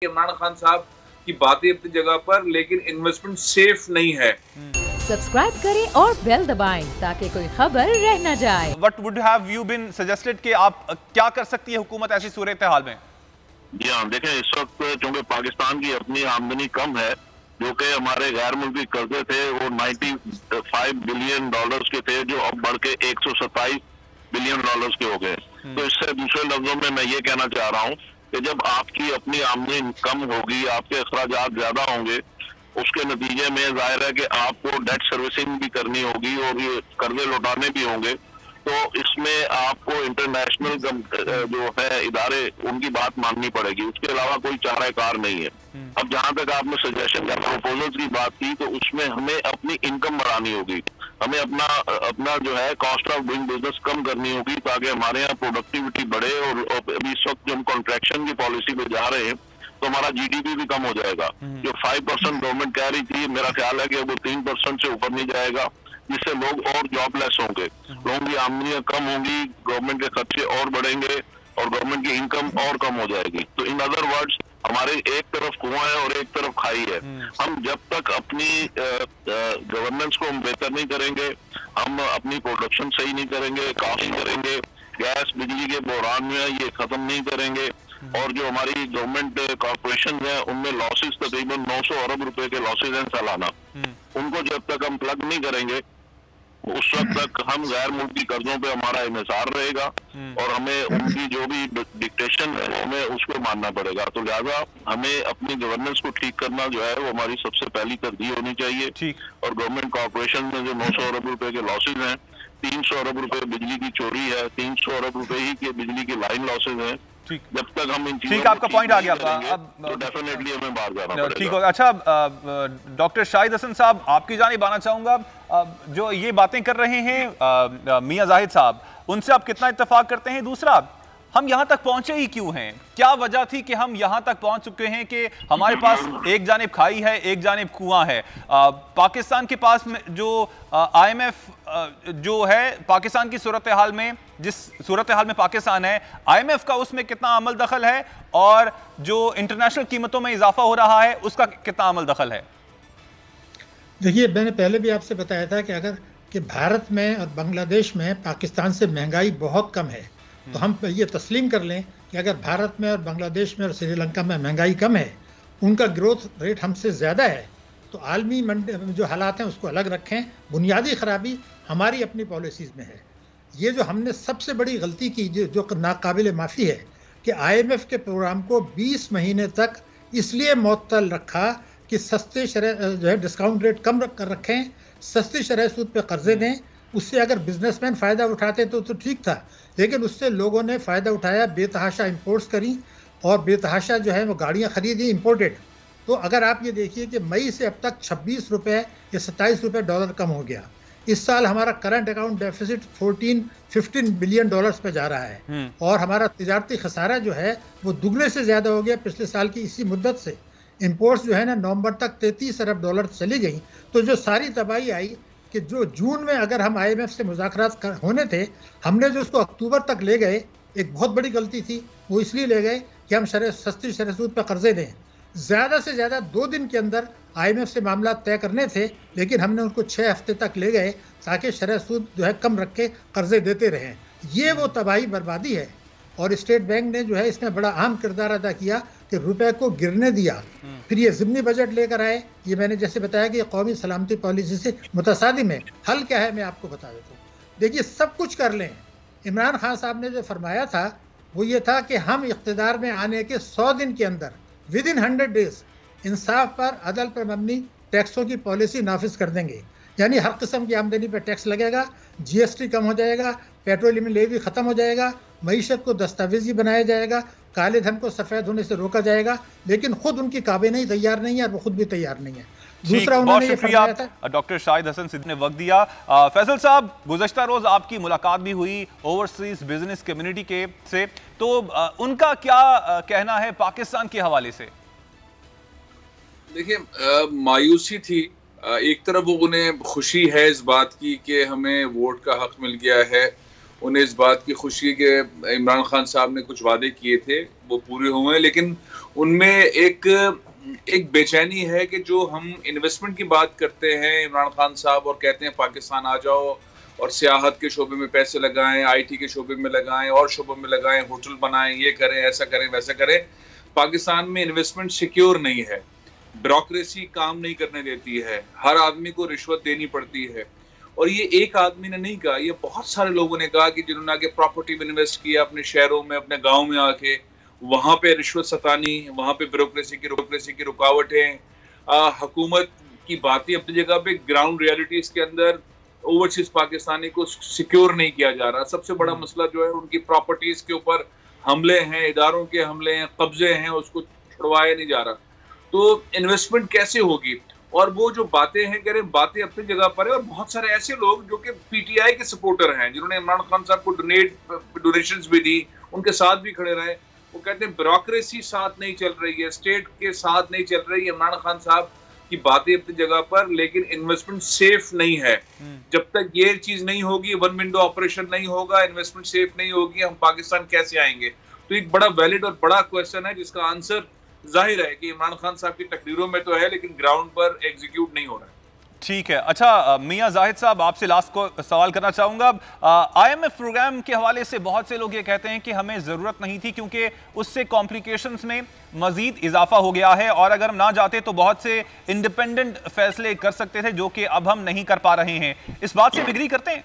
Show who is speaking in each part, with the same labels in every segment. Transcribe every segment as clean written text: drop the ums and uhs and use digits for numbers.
Speaker 1: इमरान खान साहब की बातें अपनी जगह पर, लेकिन इन्वेस्टमेंट सेफ नहीं है।
Speaker 2: सब्सक्राइब करें और बेल दबाएं ताकि कोई खबर रह न जाए।
Speaker 3: What would have you been suggested कि आप क्या कर सकती है हुकूमत ऐसी सूरत हाल में?
Speaker 4: जी हाँ, देखें इस वक्त चूंकि पाकिस्तान की अपनी आमदनी कम है, जो कि हमारे गैर मुल्की कर्जे थे वो 95 बिलियन डॉलर्स के थे, जो अब बढ़ के 127 बिलियन डॉलर्स के हो गए। तो इससे दूसरे लफ्जों में मैं ये कहना चाह रहा हूँ कि जब आपकी अपनी आमदनी कम होगी, आपके अखराजात ज्यादा होंगे, उसके नतीजे में जाहिर है कि आपको डेट सर्विसिंग भी करनी होगी और ये कर्जे लौटाने भी होंगे। तो इसमें आपको इंटरनेशनल जो है इदारे, उनकी बात माननी पड़ेगी, उसके अलावा कोई चारा कार नहीं है। अब जहां तक आपने सजेशन या प्रपोजल्स की बात की, तो उसमें हमें अपनी इनकम बढ़ानी होगी, हमें अपना जो है कॉस्ट ऑफ डूइंग बिजनेस कम करनी होगी, ताकि हमारे यहाँ प्रोडक्टिविटी बढ़े। और अभी इस वक्त जब कॉन्ट्रैक्शन की पॉलिसी पे जा रहे हैं तो हमारा जीडीपी भी कम हो जाएगा। जो 5% गवर्नमेंट कह रही थी, मेरा ख्याल है कि वो 3% से ऊपर नहीं जाएगा, जिससे लोग और जॉबलेस होंगे, लोगों की आमदनियां कम होंगी, गवर्नमेंट के खर्चे और बढ़ेंगे और गवर्नमेंट की इनकम और कम हो जाएगी। तो इन अदर वर्ड्स, हमारे एक तरफ कुआं है और एक तरफ खाई है। हम जब तक अपनी गवर्नेंस को हम बेहतर नहीं करेंगे, हम अपनी प्रोडक्शन सही नहीं करेंगे, कास्ट नहीं करेंगे, गैस बिजली के बहरान में ये खत्म नहीं करेंगे, और जो हमारी गवर्नमेंट कॉर्पोरेशन है उनमें लॉसेस तकरीबन 900 अरब रुपए के लॉसेज हैं सालाना, उनको जब तक हम प्लग नहीं करेंगे उस वक्त तक हम गैर मुल्की कर्जों पे हमारा इन्हिसार रहेगा और हमें उनकी जो भी डिक्टेशन है हमें उसको मानना पड़ेगा। तो लिहाजा हमें अपनी गवर्नेंस को ठीक करना जो है वो हमारी सबसे पहली तरजीह होनी चाहिए। और गवर्नमेंट कॉर्पोरेशन में जो 900 अरब रुपए के लॉसेज हैं, 300 अरब रुपए बिजली की चोरी है, 300 अरब रुपए ही के बिजली की लाइन लॉसेज हैं, जब तक हम इन चीजों
Speaker 3: आपका पॉइंट आ गया।
Speaker 4: अब तो डेफिनेटली हमें बाहर जाना पड़ेगा।
Speaker 3: ठीक हो। अच्छा डॉक्टर शाहिद हसन साहब, आपकी जानिब आना चाहूंगा। जो ये बातें कर रहे हैं मियां जाहिद साहब, उनसे आप कितना इत्तेफाक करते हैं? दूसरा, हम यहाँ तक पहुंचे ही क्यों हैं? क्या वजह थी कि हम यहाँ तक पहुंच चुके हैं कि हमारे पास एक जानिब खाई है, एक जानिब कुआं है? पाकिस्तान के पास जो IMF जो है, पाकिस्तान की सूरत हाल में, जिस सूरत हाल में पाकिस्तान है, IMF का उसमें कितना अमल दखल है, और जो इंटरनेशनल कीमतों में इजाफा हो रहा है उसका कितना अमल दखल है?
Speaker 5: देखिए, मैंने पहले भी आपसे बताया था कि अगर कि भारत में और बांग्लादेश में पाकिस्तान से महंगाई बहुत कम है, तो हम ये तस्लीम कर लें कि अगर भारत में और बांग्लादेश में और श्रीलंका में महंगाई कम है, उनका ग्रोथ रेट हमसे ज़्यादा है, तो आलमी जो हालात हैं उसको अलग रखें। बुनियादी खराबी हमारी अपनी पॉलिसीज़ में है। ये जो हमने सबसे बड़ी गलती की, जो नाकाबिल माफ़ी है, कि IMF के प्रोग्राम को 20 महीने तक इसलिए मुअत्तल रखा कि सस्ते जो है डिस्काउंट रेट कम कर रखें, सस्ती शरह सूद पे कर्जे दें। उससे अगर बिजनेसमैन फ़ायदा उठाते तो ठीक था, लेकिन उससे लोगों ने फ़ायदा उठाया, बेतहाशा इंपोर्ट्स करी और बेतहाशा जो है वो गाड़ियाँ खरीदी इंपोर्टेड। तो अगर आप ये देखिए कि मई से अब तक 26 रुपये या 27 रुपये डॉलर कम हो गया। इस साल हमारा current account deficit 14-15 billion dollars पे जा रहा है, और हमारा तिजारती खसारा जो है वो दुगने से ज़्यादा हो गया पिछले साल की इसी मुद्दत से। इंपोर्ट्स जो है ना, नवंबर तक 33 अरब डॉलर चली गई। तो जो सारी तबाही आई कि जो जून में अगर हम IMF से मुज़ाकरात होने थे, हमने जो उसको अक्टूबर तक ले गए, एक बहुत बड़ी गलती थी। वो इसलिए ले गए कि हम सस्ती शरह सूद पर कर्जे दें। ज़्यादा से ज़्यादा 2 दिन के अंदर IMF से मामला तय करने थे, लेकिन हमने उनको 6 हफ्ते तक ले गए ताकि शरह सूद जो है कम रख के कर्जे देते रहें। ये वो तबाही बर्बादी है, और स्टेट बैंक ने जो है इसमें बड़ा अहम किरदार अदा किया कि रुपए को गिरने दिया। फिर ये ज़िमनी बजट लेकर आए। ये मैंने जैसे बताया कि कौमी सलामती पॉलिसी से मुतसादिम है। हल क्या है मैं आपको बता देता हूँ। देखिए, सब कुछ कर लें। इमरान खान साहब ने जो फरमाया था वो ये था कि हम इक़्तिदार में आने के 100 दिन के अंदर, विदिन 100 डेज, इंसाफ पर, अदल पर मबनी टैक्सों की पॉलिसी नाफिज कर देंगे। यानी हर किस्म की आमदनी पर टैक्स लगेगा, GST कम हो जाएगा, पेट्रोलियम लेवी ख़त्म हो जाएगा, मईशत को दस्तावेजी बनाया जाएगा, काले धन को सफ़ेद होने से रोका जाएगा। लेकिन खुद उनकी काबिने तैयार नहीं है और वो खुद भी तैयार नहीं है। दूसरा, उन्होंने ये फरमाया था।
Speaker 3: डॉक्टर शाहिद हसन सिद्दीकी ने वक्त दिया। फैसल साहब, गुज़श्ता रोज़ आपकी मुलाकात भी हुई ओवरसीज बिजनेस कम्युनिटी के से, तो उनका क्या कहना है पाकिस्तान के हवाले से?
Speaker 1: देखिए, मायूसी थी। एक तरफ वो उन्हें खुशी है इस बात की कि हमें वोट का हक मिल गया है, उन्हें इस बात की खुशी कि इमरान खान साहब ने कुछ वादे किए थे वो पूरे हुए हैं, लेकिन उनमें एक बेचैनी है कि जो हम इन्वेस्टमेंट की बात करते हैं इमरान खान साहब और कहते हैं पाकिस्तान आ जाओ और सियाहत के शोबे में पैसे लगाएं, आईटी के शोबे में लगाएं और शोबों में लगाएं, होटल बनाएं, ये करें, ऐसा करें, वैसा करें। पाकिस्तान में इन्वेस्टमेंट सिक्योर नहीं है, ब्यूरोक्रेसी काम नहीं करने देती है, हर आदमी को रिश्वत देनी पड़ती है। और ये एक आदमी ने नहीं कहा, ये बहुत सारे लोगों ने कहा कि जिन्होंने आगे प्रॉपर्टी में इन्वेस्ट किया अपने शहरों में, अपने गाँव में आके, वहां पे रिश्वत सतानी, वहां पे ब्यूरोक्रेसी की रुकावटें, हुकूमत की बातें अपनी जगह पे, ग्राउंड रियलिटीज के अंदर ओवरसीज पाकिस्तानी को सिक्योर नहीं किया जा रहा। सबसे बड़ा मसला जो है उनकी प्रॉपर्टीज के ऊपर हमले हैं, इदारों के हमले हैं, कब्जे हैं, उसको छुड़वाया नहीं जा रहा। तो इन्वेस्टमेंट कैसे होगी? और वो जो बातें हैं, कह रहे बातें अपनी जगह पर है, और बहुत सारे ऐसे लोग जो कि पीटीआई के सपोर्टर हैं, जिन्होंने इमरान खान साहब को डोनेशंस भी दी, उनके साथ भी खड़े रहे, वो कहते हैं ब्यूरोक्रेसी साथ नहीं चल रही है, स्टेट के साथ नहीं चल रही है। इमरान खान साहब की बातें अपनी जगह पर, लेकिन इन्वेस्टमेंट सेफ नहीं है। जब तक ये चीज नहीं होगी, वन विंडो ऑपरेशन नहीं होगा, इन्वेस्टमेंट सेफ नहीं होगी, हम पाकिस्तान कैसे आएंगे? तो एक बड़ा वैलिड और बड़ा क्वेश्चन है जिसका आंसर जाहिर है कि इमरान खान साहब की तकरीरों में तो है, लेकिन ग्राउंड पर एग्जीक्यूट नहीं हो रहा है।
Speaker 3: ठीक है। अच्छा मियां जाहिद साहब, आपसे लास्ट को सवाल करना चाहूंगा। आईएमएफ प्रोग्राम के हवाले से बहुत से लोग ये कहते हैं कि हमें ज़रूरत नहीं थी क्योंकि उससे कॉम्प्लिकेशंस में मजीद इजाफा हो गया है, और अगर हम ना जाते तो बहुत से इंडिपेंडेंट फैसले कर सकते थे जो कि अब हम नहीं कर पा रहे हैं। इस बात से एग्री करते हैं?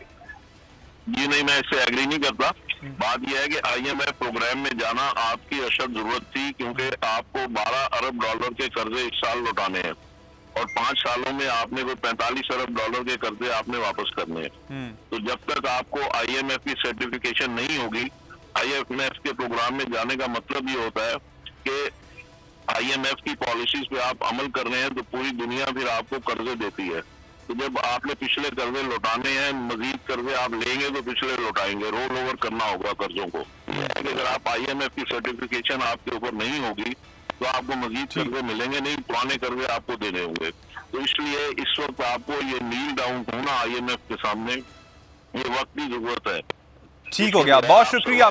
Speaker 4: जी नहीं, मैं इससे एग्री नहीं करता। बात यह है कि आईएमएफ प्रोग्राम में जाना आपकी अशद जरूरत थी, क्योंकि आपको 12 अरब डॉलर के कर्जे इस साल लौटाने हैं और 5 सालों में आपने कोई 45 अरब डॉलर के कर्जे आपने वापस करने हैं। तो जब तक आपको आईएमएफ की सर्टिफिकेशन नहीं होगी, आईएमएफ के प्रोग्राम में जाने का मतलब ये होता है कि आईएमएफ की पॉलिसीज पे आप अमल कर रहे हैं तो पूरी दुनिया फिर आपको कर्जे देती है। तो जब आपने पिछले कर्जे लौटाने हैं, मजीद कर्जे आप लेंगे तो पिछले लौटाएंगे, रोल ओवर करना होगा कर्जों को। अगर आप आईएमएफ की सर्टिफिकेशन आपके ऊपर नहीं होगी तो आपको मजीद कर्जे मिलेंगे नहीं, पुराने कर्जे आपको देने होंगे। तो इसलिए इस वक्त आपको ये नील डाउन होना आईएमएफ के सामने, ये वक्त की जरूरत है।
Speaker 3: ठीक हो गया, बहुत शुक्रिया।